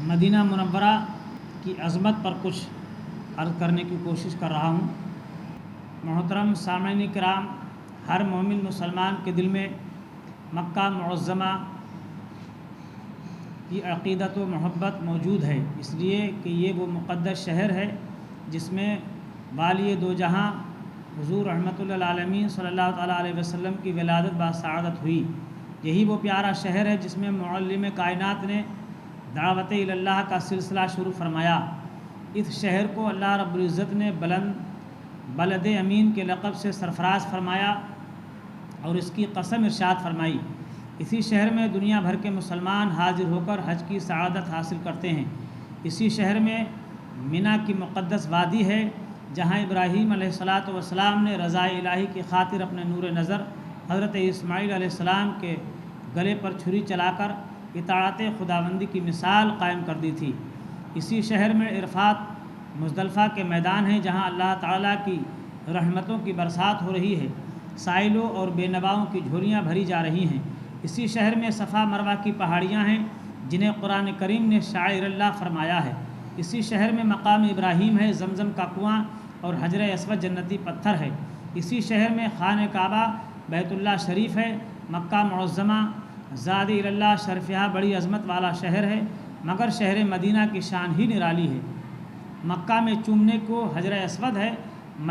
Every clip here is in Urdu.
مدینہ منورہ کی عظمت پر کچھ عرض کرنے کی کوشش کر رہا ہوں۔ محترم سامعین کرام، ہر مومن مسلمان کے دل میں مکہ معظمہ کی عقیدت و محبت موجود ہے، اس لیے کہ یہ وہ مقدس شہر ہے جس میں والی دو جہاں حضور رحمۃ للعالمین صلی اللہ تعالیٰ علیہ وسلم کی ولادت باسعادت ہوئی۔ یہی وہ پیارا شہر ہے جس میں معلم کائنات نے دعوت اللہ کا سلسلہ شروع فرمایا۔ اس شہر کو اللہ رب العزت نے بلد امین کے لقب سے سرفراز فرمایا اور اس کی قسم ارشاد فرمائی۔ اسی شہر میں دنیا بھر کے مسلمان حاضر ہو کر حج کی سعادت حاصل کرتے ہیں۔ اسی شہر میں منی کی مقدس وادی ہے جہاں ابراہیم علیہ السلام نے رضا الہی کی خاطر اپنے نور نظر حضرت اسماعیل علیہ السلام کے گلے پر چھری چلا کر اطاعت خداوندی کی مثال قائم کر دی تھی۔ اسی شہر میں عرفات مزدلفہ کے میدان ہیں جہاں اللہ تعالیٰ کی رحمتوں کی برسات ہو رہی ہے، سائلوں اور بے نواؤں کی جھولیاں بھری جا رہی ہیں۔ اسی شہر میں صفا مروہ کی پہاڑیاں ہیں جنہیں قرآن کریم نے شاعر اللہ فرمایا ہے۔ اسی شہر میں مقام ابراہیم ہے، زمزم کا کنواں اور حجر اسود جنتی پتھر ہے۔ اسی شہر میں خانہ کعبہ بیت اللہ شریف ہے۔ مکہ معظمہ زاد اللہ شرفیہ بڑی عظمت والا شہر ہے، مگر شہر مدینہ کی شان ہی نرالی ہے۔ مکہ میں چومنے کو حجر اسود ہے،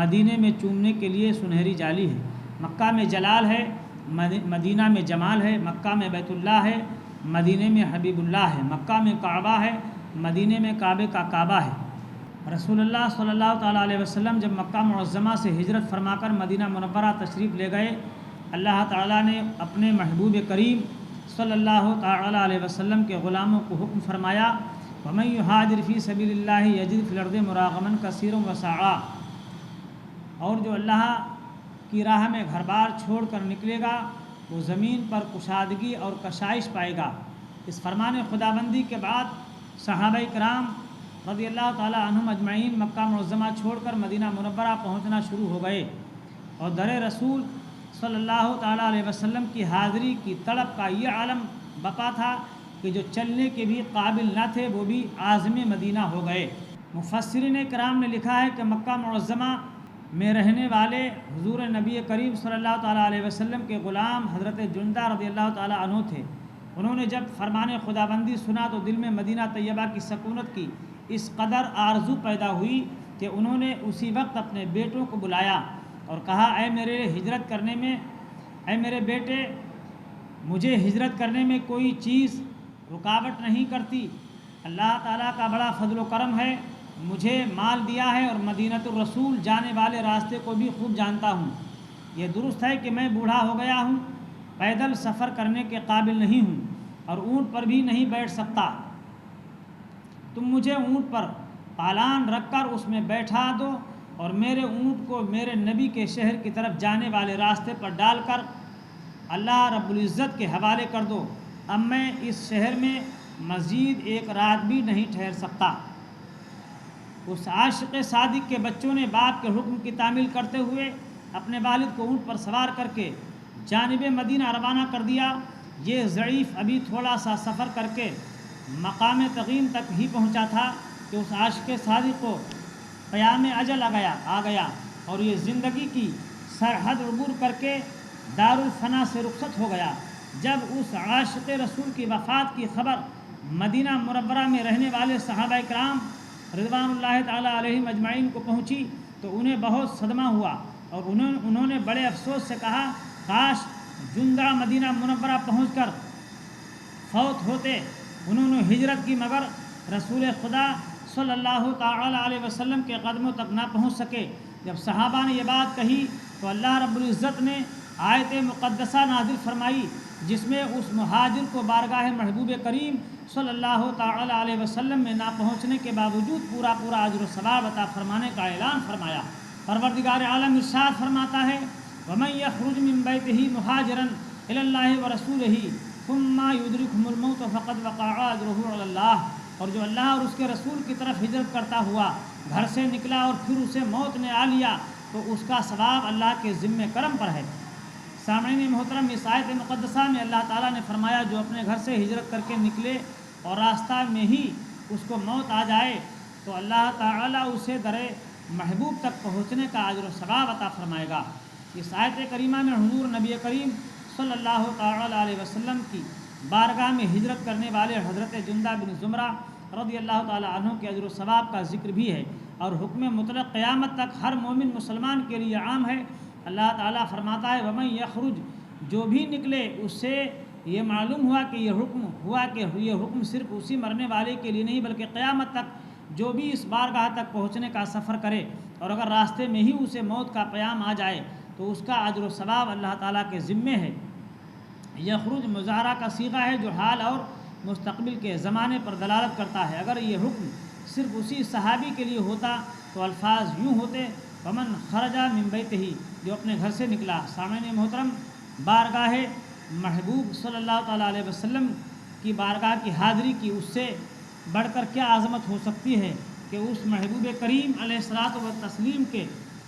مدینہ میں چومنے کے لیے سنہری جالی ہے۔ مکہ میں جلال ہے، مدینہ میں جمال ہے۔ مکہ میں بیت اللہ ہے، مدینہ میں حبیب اللہ ہے۔ مکہ میں کعبہ ہے، مدینہ میں کعبے کا کعبہ ہے۔ رسول اللہ صلی اللہ تعالیٰ علیہ وسلم جب مکہ معظمہ سے ہجرت فرما کر مدینہ منورہ تشریف لے گئے، اللہ تعالیٰ نے اپنے محبوب کریم صلی اللہ تعالیٰ علیہ وسلم کے غلاموں کو حکم فرمایا، وَمَن يُهَاجِرْ فِي سَبِيلِ اللَّهِ يَجِدْ فِي الْأَرْضِ مُرَاغَمًا كَثِيرًا وَسَعًا، اور جو اللہ کی راہ میں گھر بار چھوڑ کر نکلے گا وہ زمین پر کشادگی اور کشائش پائے گا۔ اس فرمان خداوندی کے بعد صحابہ کرام رضی اللہ تعالیٰ عنہم اجمعین مکہ معظمہ چھوڑ کر مدینہ منورہ پہنچنا شروع ہو گئے، اور در رسول صلی اللہ تعالیٰ علیہ وسلم کی حاضری کی تڑپ کا یہ عالم بپا تھا کہ جو چلنے کے بھی قابل نہ تھے وہ بھی عازم مدینہ ہو گئے۔ مفسرین کرام نے لکھا ہے کہ مکہ معظمہ میں رہنے والے حضور نبی کریم صلی اللہ تعالیٰ علیہ وسلم کے غلام حضرت جندہ رضی اللہ تعالیٰ عنہ تھے۔ انہوں نے جب فرمان خداوندی سنا تو دل میں مدینہ طیبہ کی سکونت کی اس قدر آرزو پیدا ہوئی کہ انہوں نے اسی وقت اپنے بیٹوں کو بلایا اور کہا، اے میرے بیٹے، مجھے ہجرت کرنے میں کوئی چیز رکاوٹ نہیں کرتی۔ اللہ تعالیٰ کا بڑا فضل و کرم ہے، مجھے مال دیا ہے اور مدینۃ الرسول جانے والے راستے کو بھی خوب جانتا ہوں۔ یہ درست ہے کہ میں بوڑھا ہو گیا ہوں، پیدل سفر کرنے کے قابل نہیں ہوں اور اونٹ پر بھی نہیں بیٹھ سکتا۔ تم مجھے اونٹ پر پالان رکھ کر اس میں بیٹھا دو اور میرے اونٹ کو میرے نبی کے شہر کی طرف جانے والے راستے پر ڈال کر اللہ رب العزت کے حوالے کر دو۔ اب میں اس شہر میں مزید ایک رات بھی نہیں ٹھہر سکتا۔ اس عاشق صادق کے بچوں نے باپ کے حکم کی تعمیل کرتے ہوئے اپنے والد کو اونٹ پر سوار کر کے جانب مدینہ روانہ کر دیا۔ یہ ضعیف ابھی تھوڑا سا سفر کر کے مقام تقیم تک ہی پہنچا تھا کہ اس عاشق صادق کو قیام اجل آ گیا اور یہ زندگی کی سرحد عبور کر کے دارالفنا سے رخصت ہو گیا۔ جب اس عاشق رسول کی وفات کی خبر مدینہ منورہ میں رہنے والے صحابہ کرام رضوان اللہ تعالیٰ علیہم اجمعین کو پہنچی تو انہیں بہت صدمہ ہوا اور انہوں نے بڑے افسوس سے کہا، کاش جندہ مدینہ منورہ پہنچ کر فوت ہوتے۔ انہوں نے ہجرت کی مگر رسول خدا صلی اللہ تعالیٰ علیہ وسلم کے قدموں تک نہ پہنچ سکے۔ جب صحابہ نے یہ بات کہی تو اللہ رب العزت نے آیت مقدسہ نازل فرمائی جس میں اس مہاجر کو بارگاہ محبوب کریم صلی اللہ تعالیٰ علیہ وسلم میں نہ پہنچنے کے باوجود پورا اجر و ثواب عطا فرمانے کا اعلان فرمایا۔ پروردگار عالم ارشاد فرماتا ہے، وَمَن يَخْرُجْ مِن بَيْتِهِ مُهَاجِرًا إِلَى اللَّهِ وَرَسُولِهِ ثُمَّ يُدْرِكْهُ الْمَوْتُ فَقَدْ وَقَعَ أَجْرُهُ عَلَى اللَّهِ، اور جو اللہ اور اس کے رسول کی طرف ہجرت کرتا ہوا گھر سے نکلا اور پھر اسے موت نے آ لیا تو اس کا ثواب اللہ کے ذمہ کرم پر ہے۔ سامعین محترم، اس آیت مقدسہ میں اللہ تعالیٰ نے فرمایا جو اپنے گھر سے ہجرت کر کے نکلے اور راستہ میں ہی اس کو موت آ جائے تو اللہ تعالیٰ اسے در محبوب تک پہنچنے کا اجر و ثواب عطا فرمائے گا۔ اس آیت کریمہ میں حضور نبی کریم صلی اللہ تعالیٰ علیہ وسلم کی بارگاہ میں ہجرت کرنے والے حضرت جندہ بن زمرہ رضی اللہ تعالیٰ عنہ کے اجر و ثواب کا ذکر بھی ہے، اور حکم مطلق قیامت تک ہر مومن مسلمان کے لیے عام ہے۔ اللہ تعالیٰ فرماتا ہے وَمَن یخرج، جو بھی نکلے اس سے یہ معلوم ہوا کہ یہ حکم صرف اسی مرنے والے کے لیے نہیں بلکہ قیامت تک جو بھی اس بارگاہ تک پہنچنے کا سفر کرے اور اگر راستے میں ہی اسے موت کا پیام آ جائے تو اس کا اجر و ثواب اللہ تعالیٰ کے ذمے ہے۔ یخرج مضارع کا صیغہ ہے جو حال اور مستقبل کے زمانے پر دلالت کرتا ہے۔ اگر یہ حکم صرف اسی صحابی کے لیے ہوتا تو الفاظ یوں ہوتے ومن خرج من بیتہ، جو اپنے گھر سے نکلا۔ سامعین محترم، بارگاہ محبوب صلی اللہ تعالیٰ علیہ وسلم کی بارگاہ کی حاضری کی اس سے بڑھ کر کیا عظمت ہو سکتی ہے کہ اس محبوب کریم علیہ الصلاۃ والتسلیم کے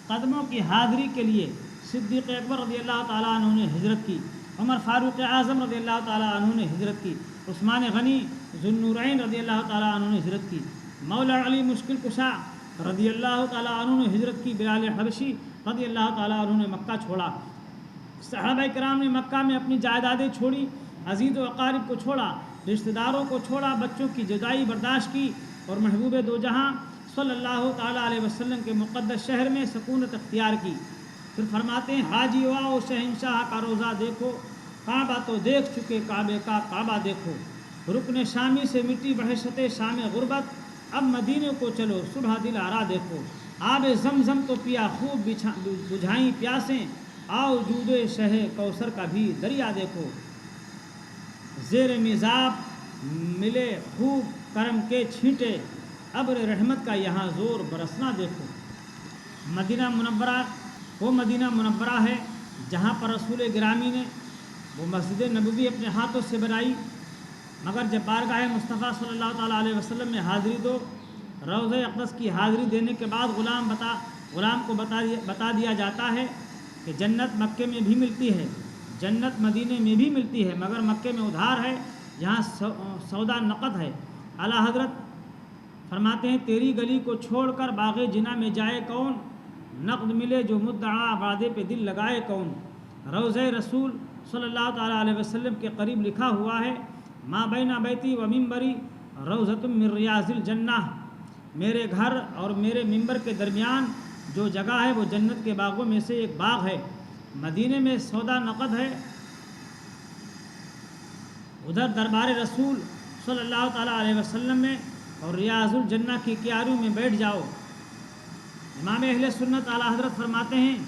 قدموں کی حاضری کے لیے صدیق اکبر رضی اللہ تعالیٰ عنہ نے ہجرت کی، عمر فاروق اعظم رضی اللہ تعالیٰ عنہ نے ہجرت کی، عثمان غنی ذو النورین رضی اللہ تعالیٰ عنہ نے ہجرت کی، مولا علی مشکل کشا رضی اللہ تعالیٰ عنہ نے ہجرت کی، بلال حبشی رضی اللہ تعالیٰ عنہ نے مکہ چھوڑا، صحابہ کرام نے مکہ میں اپنی جائیدادیں چھوڑی، عزیز و اقارب کو چھوڑا، رشتہ داروں کو چھوڑا، بچوں کی جدائی برداشت کی اور محبوب دو جہاں صلی اللہ تعالیٰ علیہ وسلم کے مقدس شہر میں سکونت اختیار کی۔ پھر فرماتے ہیں حاجی واؤ شہنشاہ کا روزہ دیکھو، کعبہ تو دیکھ چکے کعبے کا کعبہ دیکھو، رکن شامی سے مٹی وحشت شام غربت، اب مدینے کو چلو صبح دل آرا دیکھو، آب زمزم تو پیا خوب بجھائیں پیاسیں، آؤ جود شہ کوثر کا بھی دریا دیکھو، زیر میزاب ملے خوب کرم کے چھینٹے، ابر رحمت کا یہاں زور برسنا دیکھو۔ مدینہ منورہ وہ مدینہ منورہ ہے جہاں پر رسول گرامی نے وہ مسجد نبوی اپنے ہاتھوں سے بنائی، مگر جب بارگاہ مصطفیٰ صلی اللہ تعالیٰ علیہ وسلم میں حاضری دو، روضہ اقدس کی حاضری دینے کے بعد غلام کو بتا دیا جاتا ہے کہ جنت مکے میں بھی ملتی ہے، جنت مدینے میں بھی ملتی ہے، مگر مکے میں ادھار ہے، جہاں سودا نقد ہے۔ اعلیٰ حضرت فرماتے ہیں تیری گلی کو چھوڑ کر باغ جناں میں جائے کون، نقد ملے جو مدعا وعدے پہ دل لگائے کون۔ روضہ رسول صلی اللہ تعالیٰ علیہ وسلم کے قریب لکھا ہوا ہے ما بین بیتی و ممبری روضۃ من ریاض الجنہ، میرے گھر اور میرے ممبر کے درمیان جو جگہ ہے وہ جنت کے باغوں میں سے ایک باغ ہے۔ مدینے میں سودا نقد ہے، ادھر دربار رسول صلی اللہ تعالیٰ علیہ وسلم میں اور ریاض الجنہ کی کیاریوں میں بیٹھ جاؤ۔ امام اہل سنت اعلیٰ حضرت فرماتے ہیں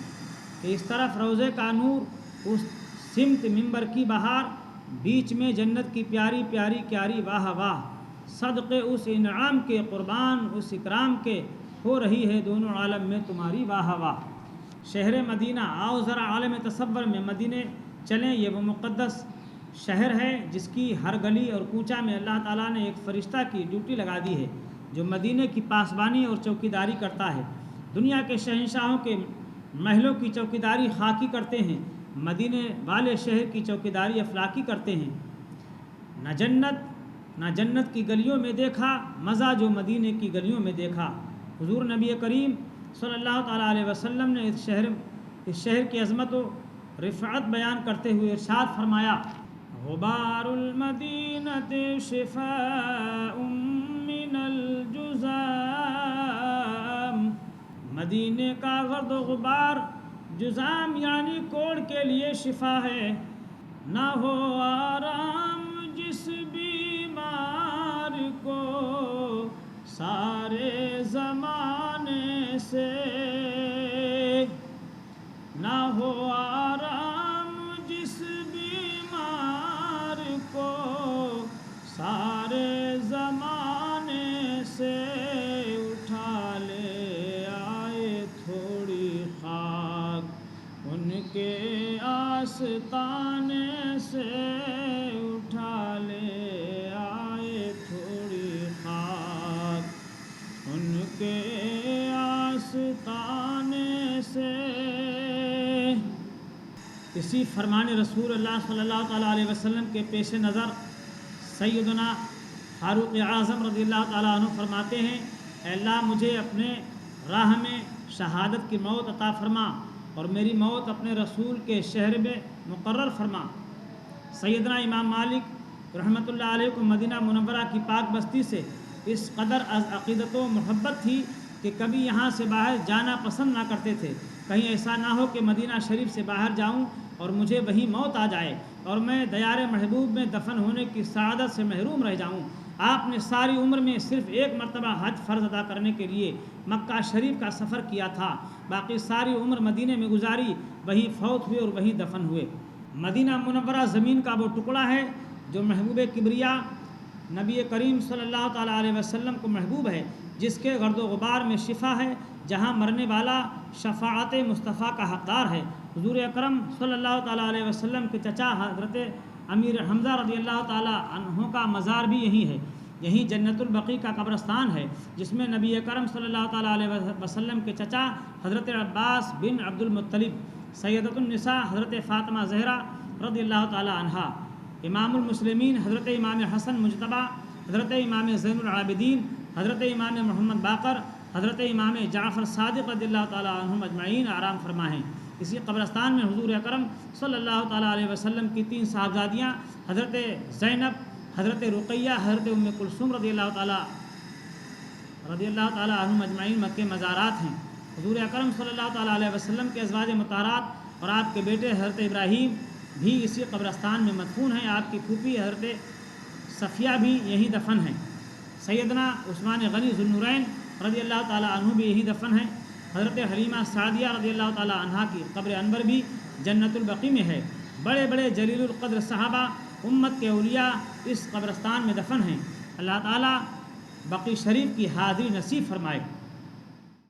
کہ اس طرف روضے کا نور، اس سمت ممبر کی بہار، بیچ میں جنت کی پیاری پیاری کیاری، واہ واہ صدقے اس انعام کے قربان اس اکرام کے، ہو رہی ہے دونوں عالم میں تمہاری واہ واہ۔ شہر مدینہ، آؤ ذرا عالم تصور میں مدینے چلیں، یہ وہ مقدس شہر ہے جس کی ہر گلی اور کوچہ میں اللہ تعالیٰ نے ایک فرشتہ کی ڈیوٹی لگا دی ہے جو مدینے کی پاسبانی اور چوکیداری کرتا ہے۔ دنیا کے شہنشاہوں کے محلوں کی چوکیداری خاکی کرتے ہیں، مدینے والے شہر کی چوکیداری افلاکی کرتے ہیں۔ نہ جنت کی گلیوں میں دیکھا مزہ جو مدینے کی گلیوں میں دیکھا۔ حضور نبی کریم صلی اللہ تعالیٰ علیہ وسلم نے اس شہر کی عظمت و رفعت بیان کرتے ہوئے ارشاد فرمایا غبار المدینۃ شفاء من الجزام، مدینے کا گرد و غبار جزام یعنی کوڑ کے لیے شفا ہے، نہ ہو آرام جس بیمار کو سارے زمانے سے، نہ ہو آرام جس بیمار کو سارے زمانے سے، اٹھا لے آئے تھوڑی خاک ان کے آستانے سے، اٹھا لے آئے تھوڑی خاک ان کے آستانے سے۔ اسی فرمان رسول اللہ صلی اللہ تعالیٰ علیہ وسلم کے پیش نظر سیدنا فاروق اعظم رضی اللہ تعالیٰ عنہ فرماتے ہیں اے اللہ مجھے اپنے راہ میں شہادت کی موت عطا فرما اور میری موت اپنے رسول کے شہر میں مقرر فرما۔ سیدنا امام مالک رحمۃ اللہ علیہ کو مدینہ منورہ کی پاک بستی سے اس قدر از عقیدت و محبت تھی کہ کبھی یہاں سے باہر جانا پسند نہ کرتے تھے، کہیں ایسا نہ ہو کہ مدینہ شریف سے باہر جاؤں اور مجھے وہیں موت آ جائے اور میں دیار محبوب میں دفن ہونے کی سعادت سے محروم رہ جاؤں۔ آپ نے ساری عمر میں صرف ایک مرتبہ حج فرض ادا کرنے کے لیے مکہ شریف کا سفر کیا تھا، باقی ساری عمر مدینہ میں گزاری، وہیں فوت ہوئے اور وہیں دفن ہوئے۔ مدینہ منورہ زمین کا وہ ٹکڑا ہے جو محبوب کبریا نبی کریم صلی اللہ تعالیٰ علیہ وسلم کو محبوب ہے، جس کے گرد و غبار میں شفا ہے، جہاں مرنے والا شفاعت مصطفیٰ کا حقدار ہے۔ حضور اکرم صلی اللہ تعالیٰ علیہ وسلم کے چچا حضرت امیر حمزہ رضی اللہ تعالیٰ عنہ کا مزار بھی یہی ہے۔ یہی جنت البقیع کا قبرستان ہے جس میں نبی کرم صلی اللہ تعالیٰ علیہ وسلم کے چچا حضرت عباس بن عبد المطلب، سیدۃ النساء حضرت فاطمہ زہرا رضی اللہ تعالیٰ عنہا، امام المسلمین حضرت امام حسن مجتبیٰ، حضرت امام زین العابدین، حضرت امام محمد باقر، حضرت امام جعفر صادق رضی اللہ تعالیٰ عنہم اجمعین آرام فرما ہیں۔ اسی قبرستان میں حضور اکرم صلی اللہ تعالیٰ علیہ وسلم کی 3 صاحبزادیاں حضرت زینب، حضرت رقیہ، حضرت ام کلثوم رضی اللہ تعالیٰ عنہم اجمعین مکہ مزارات ہیں۔ حضور اکرم صلی اللہ تعالیٰ علیہ وسلم کے ازواج مطہرات اور آپ کے بیٹے حضرت ابراہیم بھی اسی قبرستان میں مدفون ہیں۔ آپ کی پھوپھی حضرت صفیہ بھی یہیں دفن ہیں۔ سیدنا عثمان غنی ذو النورین رضی اللہ تعالیٰ عنہ بھی یہی دفن ہیں۔ حضرت حلیمہ سعدیہ رضی اللہ تعالیٰ عنہا کی قبر انور بھی جنت البقیع میں ہے۔ بڑے بڑے جلیل القدر صحابہ امت کے اولیاء اس قبرستان میں دفن ہیں۔ اللہ تعالیٰ بقیع شریف کی حاضری نصیب فرمائے۔